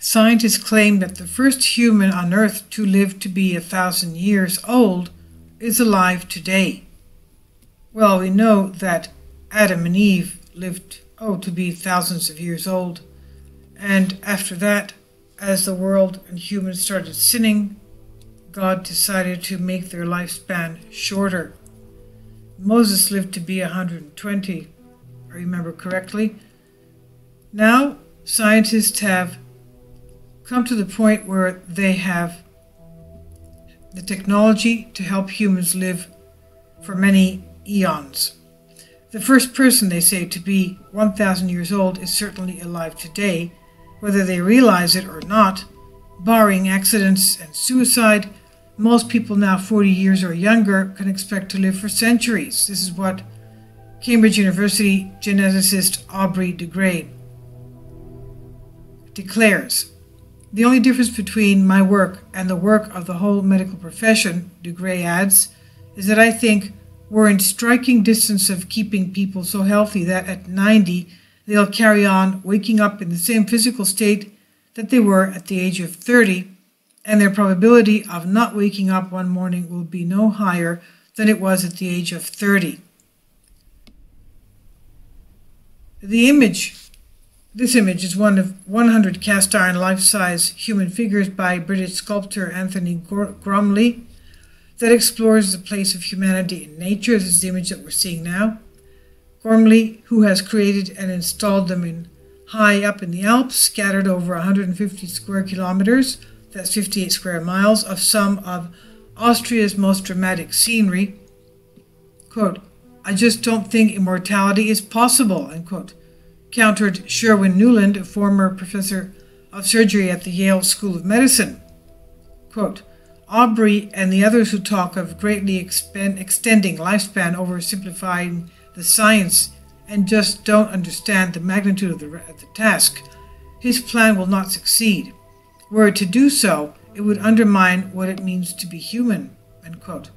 Scientists claim that the first human on Earth to live to be 1,000 years old is alive today. Well, we know that Adam and Eve lived, to be thousands of years old. And after that, as the world and humans started sinning, God decided to make their lifespan shorter. Moses lived to be 120, I remember correctly. Now, scientists have come to the point where they have the technology to help humans live for many eons. The first person, they say, to be 1,000 years old is certainly alive today, whether they realize it or not. Barring accidents and suicide, most people now 40 years or younger can expect to live for centuries. This is what Cambridge University geneticist Aubrey de Grey declares. The only difference between my work and the work of the whole medical profession, de Grey adds, is that I think we're in striking distance of keeping people so healthy that at 90 they'll carry on waking up in the same physical state that they were at the age of 30, and their probability of not waking up one morning will be no higher than it was at the age of 30. This image is one of 100 cast iron life-size human figures by British sculptor Anthony Gormley that explores the place of humanity in nature. This is the image that we're seeing now. Gormley, who has created and installed them in high up in the Alps, scattered over 150 square kilometers, that's 58 square miles, of some of Austria's most dramatic scenery. Quote, "I just don't think immortality is possible," end quote, countered Sherwin Newland, a former professor of surgery at the Yale School of Medicine. Quote, "Aubrey and the others who talk of greatly extending lifespan oversimplifying the science and just don't understand the magnitude of the task. His plan will not succeed. Were it to do so, it would undermine what it means to be human," end quote.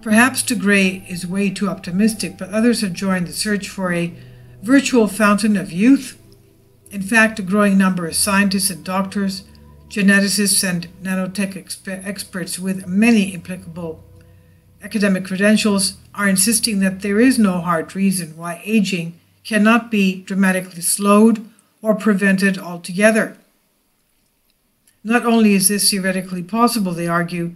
Perhaps de Grey is way too optimistic, but others have joined the search for a virtual fountain of youth. In fact, a growing number of scientists and doctors, geneticists and nanotech experts with many applicable academic credentials are insisting that there is no hard reason why aging cannot be dramatically slowed or prevented altogether. Not only is this theoretically possible, they argue,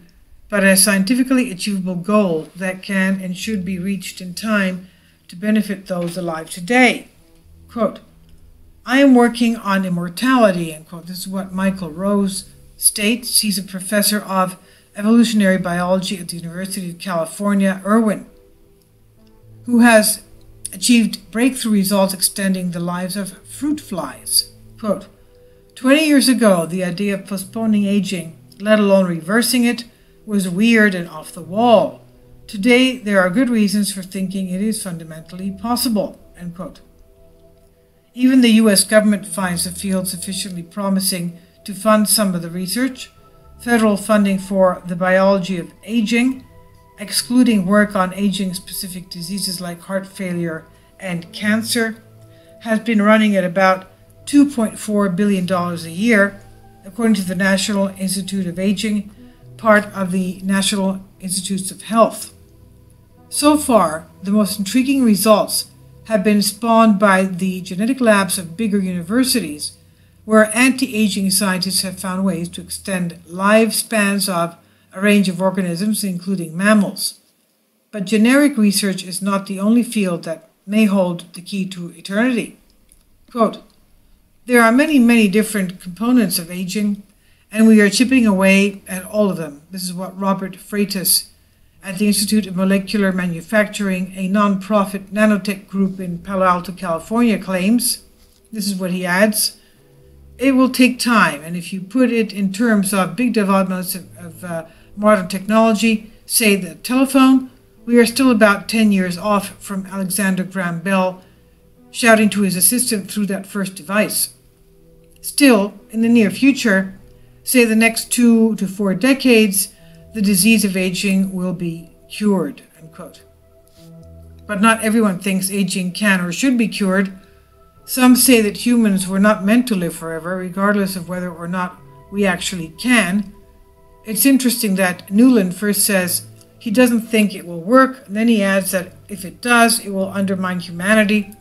but a scientifically achievable goal that can and should be reached in time to benefit those alive today. Quote, "I am working on immortality," end quote. This is what Michael Rose states. He's a professor of evolutionary biology at the University of California, Irwin, who has achieved breakthrough results extending the lives of fruit flies. Quote, "20 years ago, the idea of postponing aging, let alone reversing it, was weird and off the wall. Today, there are good reasons for thinking it is fundamentally possible," end quote. Even the U.S. government finds the field sufficiently promising to fund some of the research. Federal funding for the biology of aging, excluding work on aging-specific diseases like heart failure and cancer, has been running at about $2.4 billion a year, according to the National Institute of Aging, part of the National Institutes of Health. So far, the most intriguing results have been spawned by the genetic labs of bigger universities, where anti-aging scientists have found ways to extend lifespans of a range of organisms, including mammals. But generic research is not the only field that may hold the key to eternity. Quote, "There are many, many different components of aging, and we are chipping away at all of them." This is what Robert Freitas at the Institute of Molecular Manufacturing, a non-profit nanotech group in Palo Alto, California, claims. This is what he adds. "It will take time, and if you put it in terms of big developments of modern technology, say the telephone, we are still about 10 years off from Alexander Graham Bell shouting to his assistant through that first device. Still, in the near future, say the next 2 to 4 decades, the disease of aging will be cured," end quote. But not everyone thinks aging can or should be cured. Some say that humans were not meant to live forever, regardless of whether or not we actually can. It's interesting that Newland first says he doesn't think it will work, and then he adds that if it does, it will undermine humanity.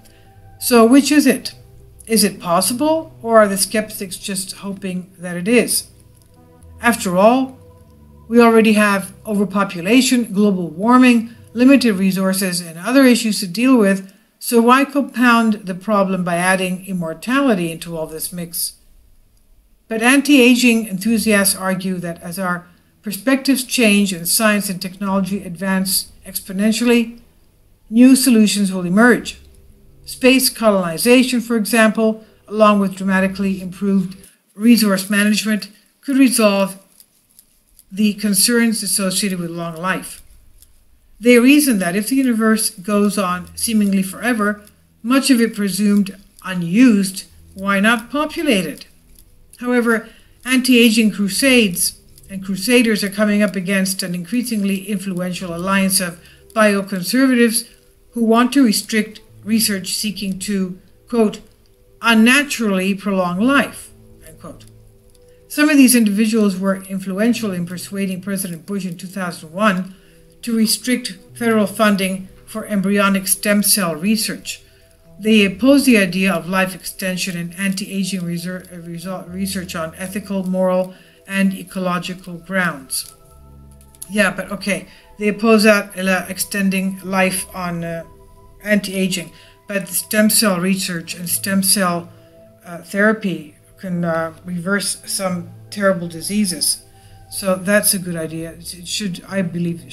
So which is it? Is it possible, or are the skeptics just hoping that it is? After all, we already have overpopulation, global warming, limited resources, and other issues to deal with, so why compound the problem by adding immortality into all this mix? But anti-aging enthusiasts argue that as our perspectives change and science and technology advance exponentially, new solutions will emerge. Space colonization, for example, along with dramatically improved resource management, could resolve the concerns associated with long life. They reason that if the universe goes on seemingly forever, much of it presumed unused, why not populate it? However, anti-aging crusades and crusaders are coming up against an increasingly influential alliance of bioconservatives who want to restrict research seeking to, quote, unnaturally prolong life, end quote. Some of these individuals were influential in persuading President Bush in 2001 to restrict federal funding for embryonic stem cell research. They oppose the idea of life extension and anti-aging research on ethical, moral, and ecological grounds. Yeah, but okay, they oppose that extending life on anti-aging, but stem cell research and stem cell therapy can reverse some terrible diseases. So that's a good idea. It should, I believe, it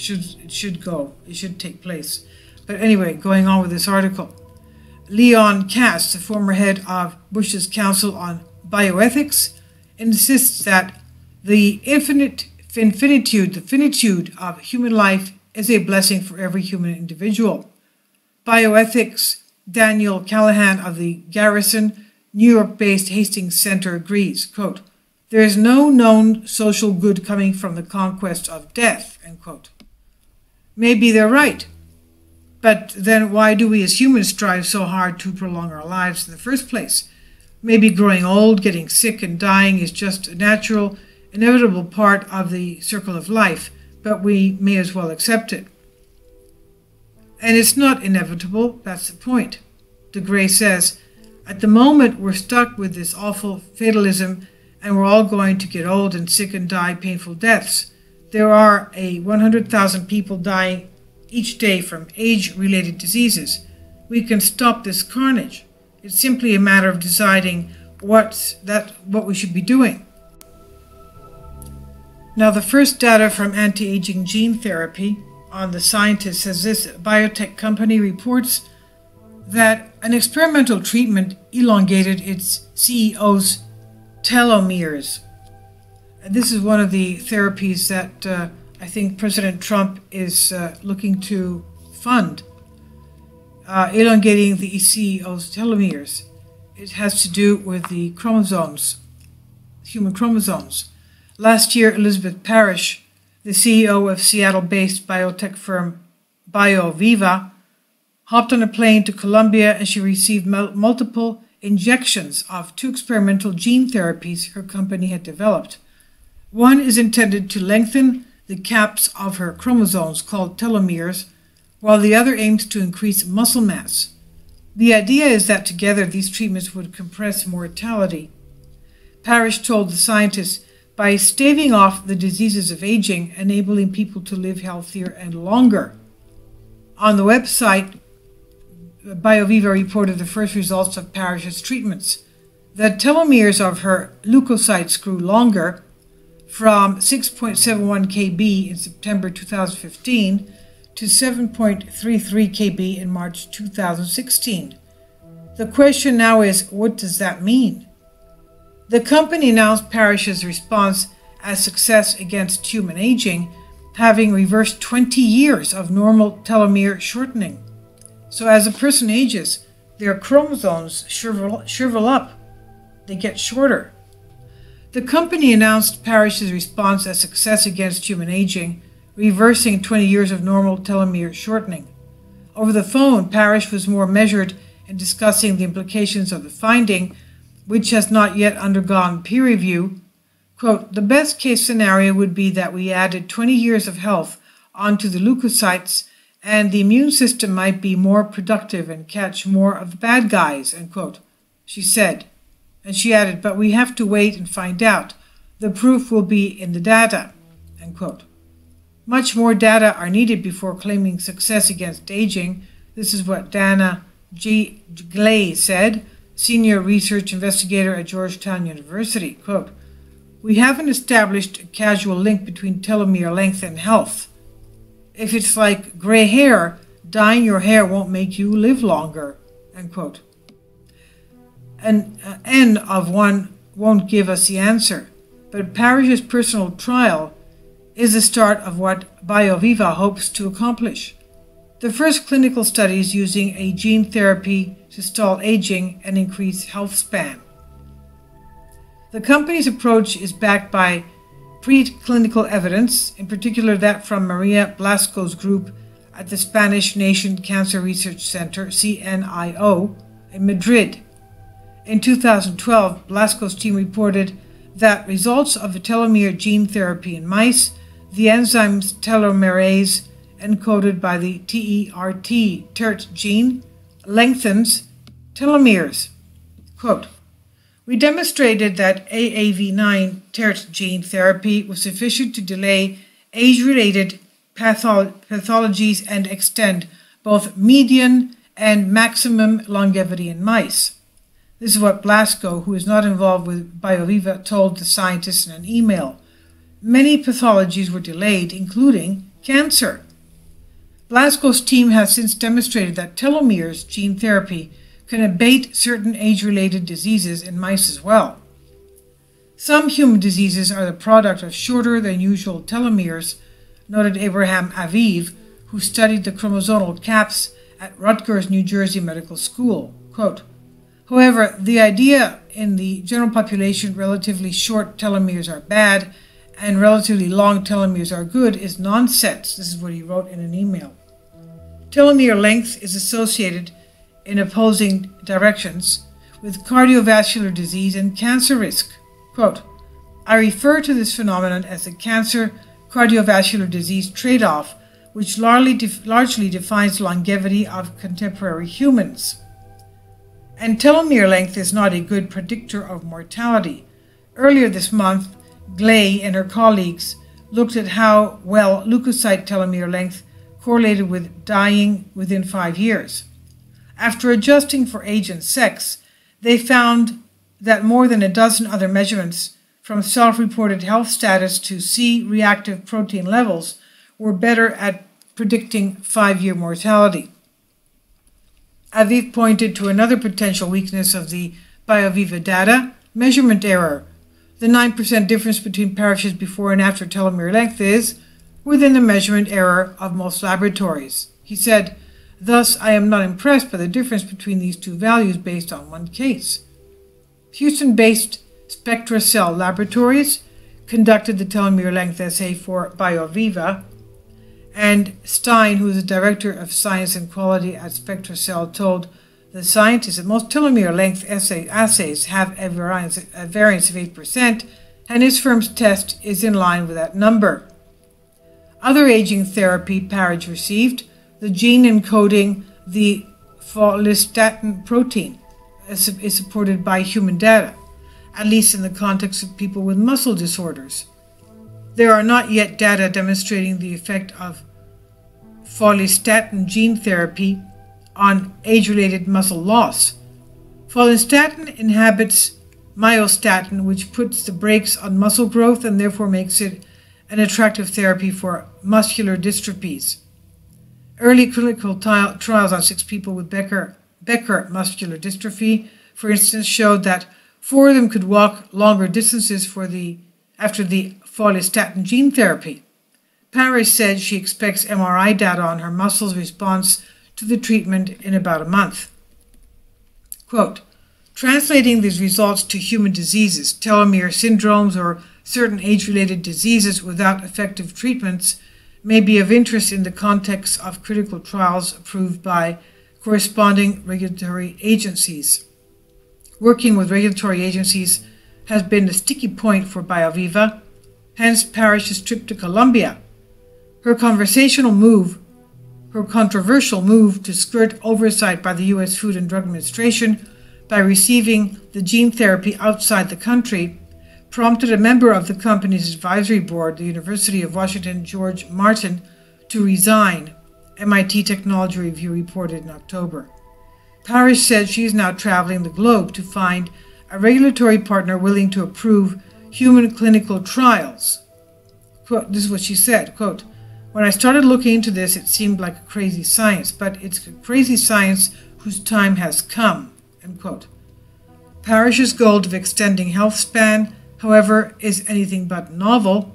should take place. But anyway, going on with this article. Leon Kass, the former head of Bush's Council on Bioethics, insists that the finitude of human life is a blessing for every human individual. Bioethics Daniel Callahan of the Garrison, New York-based Hastings Center agrees, quote, there is no known social good coming from the conquest of death, end quote. Maybe they're right. But then why do we as humans strive so hard to prolong our lives in the first place? Maybe growing old, getting sick, and dying is just a natural, inevitable part of the circle of life, but we may as well accept it. And it's not inevitable, that's the point. De Grey says, at the moment we're stuck with this awful fatalism and we're all going to get old and sick and die painful deaths. There are 100,000 people dying each day from age-related diseases. We can stop this carnage. It's simply a matter of deciding what we should be doing. Now, the first data from anti-aging gene therapy on the scientist says this biotech company reports that an experimental treatment elongated its CEO's telomeres. And this is one of the therapies that I think President Trump is looking to fund, elongating the CEO's telomeres. It has to do with the chromosomes, human chromosomes. Last year, Elizabeth Parrish, the CEO of Seattle-based biotech firm BioViva, hopped on a plane to Colombia and she received multiple injections of 2 experimental gene therapies her company had developed. One is intended to lengthen the caps of her chromosomes, called telomeres, while the other aims to increase muscle mass. The idea is that together these treatments would compress mortality. Parrish told the scientists, by staving off the diseases of aging, enabling people to live healthier and longer. On the website, BioViva reported the first results of Parrish's treatments. The telomeres of her leukocytes grew longer, from 6.71 kb in September 2015 to 7.33 kb in March 2016. The question now is, what does that mean? The company announced Parrish's response as success against human aging, having reversed 20 years of normal telomere shortening. So as a person ages, their chromosomes shrivel up. They get shorter. The company announced Parrish's response as success against human aging, reversing 20 years of normal telomere shortening. Over the phone, Parrish was more measured in discussing the implications of the finding, which has not yet undergone peer review, quote, "The best case scenario would be that we added 20 years of health onto the leukocytes and the immune system might be more productive and catch more of the bad guys," end quote, she said. And she added, "But we have to wait and find out. The proof will be in the data," end quote. Much more data are needed before claiming success against aging. This is what Dana Glay said, senior research investigator at Georgetown University. Quote, "We haven't established a causal link between telomere length and health. If it's like gray hair, dyeing your hair won't make you live longer," end quote. An N of 1 won't give us the answer, but Parrish's personal trial is the start of what BioViva hopes to accomplish. The first clinical studies using a gene therapy to stall aging and increase health span. The company's approach is backed by preclinical evidence, in particular that from Maria Blasco's group at the Spanish Nation Cancer Research Center, CNIO, in Madrid. In 2012, Blasco's team reported that results of the telomere gene therapy in mice, the enzyme telomerase encoded by the TERT gene, lengthens telomeres. Quote, "We demonstrated that AAV9 TERT gene therapy was sufficient to delay age-related pathologies and extend both median and maximum longevity in mice." This is what Blasco, who is not involved with BioViva, told the scientists in an email. Many pathologies were delayed, including cancer. Blasco's team has since demonstrated that telomeres gene therapy can abate certain age-related diseases in mice as well. Some human diseases are the product of shorter than usual telomeres, noted Abraham Aviv, who studied the chromosomal caps at Rutgers, New Jersey Medical School. Quote, "However, the idea in the general population relatively short telomeres are bad and relatively long telomeres are good is nonsense." This is what he wrote in an email. Telomere length is associated in opposing directions with cardiovascular disease and cancer risk. Quote, "I refer to this phenomenon as the cancer-cardiovascular disease trade-off, which largely defines longevity of contemporary humans. And telomere length is not a good predictor of mortality. Earlier this month, Glay and her colleagues looked at how well leukocyte telomere length correlated with dying within 5 years. After adjusting for age and sex, they found that more than a dozen other measurements, from self-reported health status to C-reactive protein levels, were better at predicting 5-year mortality. Aviv pointed to another potential weakness of the BioViva data, measurement error. The 9% difference between Parrish's before and after telomere length is within the measurement error of most laboratories. He said, "Thus, I am not impressed by the difference between these two values based on one case." Houston-based SpectraCell Laboratories conducted the telomere length assay for BioViva, and Stein, who is the director of science and quality at SpectraCell, told the scientists that most telomere length assays have a variance of 8%, and his firm's test is in line with that number. Other aging therapy Parrish received, the gene encoding the follistatin protein, is supported by human data, at least in the context of people with muscle disorders. There are not yet data demonstrating the effect of follistatin gene therapy on age-related muscle loss. Follistatin inhibits myostatin, which puts the brakes on muscle growth and therefore makes it an attractive therapy for muscular dystrophies. Early clinical trials on 6 people with Becker muscular dystrophy, for instance, showed that 4 of them could walk longer distances after the follistatin gene therapy. Parrish said she expects MRI data on her muscles' response to the treatment in about a month. Quote, "Translating these results to human diseases, telomere syndromes, or certain age-related diseases without effective treatments may be of interest in the context of critical trials approved by corresponding regulatory agencies. Working with regulatory agencies has been a sticky point for BioViva, hence Parrish's trip to Colombia. Her controversial move to skirt oversight by the U.S. Food and Drug Administration by receiving the gene therapy outside the country prompted a member of the company's advisory board, the University of Washington, George Martin, to resign, MIT Technology Review reported in October. Parrish said she is now traveling the globe to find a regulatory partner willing to approve human clinical trials. Quote, this is what she said, quote, "When I started looking into this, it seemed like a crazy science, but it's a crazy science whose time has come," end quote. Parrish's goal of extending health span, however, is anything but novel.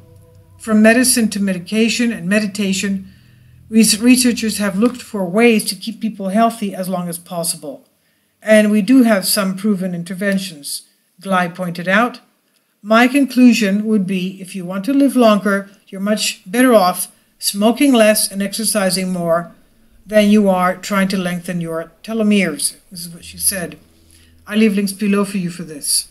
From medicine to medication and meditation, researchers have looked for ways to keep people healthy as long as possible. And we do have some proven interventions, Glide pointed out. My conclusion would be, if you want to live longer, you're much better off smoking less and exercising more than you are trying to lengthen your telomeres. This is what she said. I leave links below for you for this.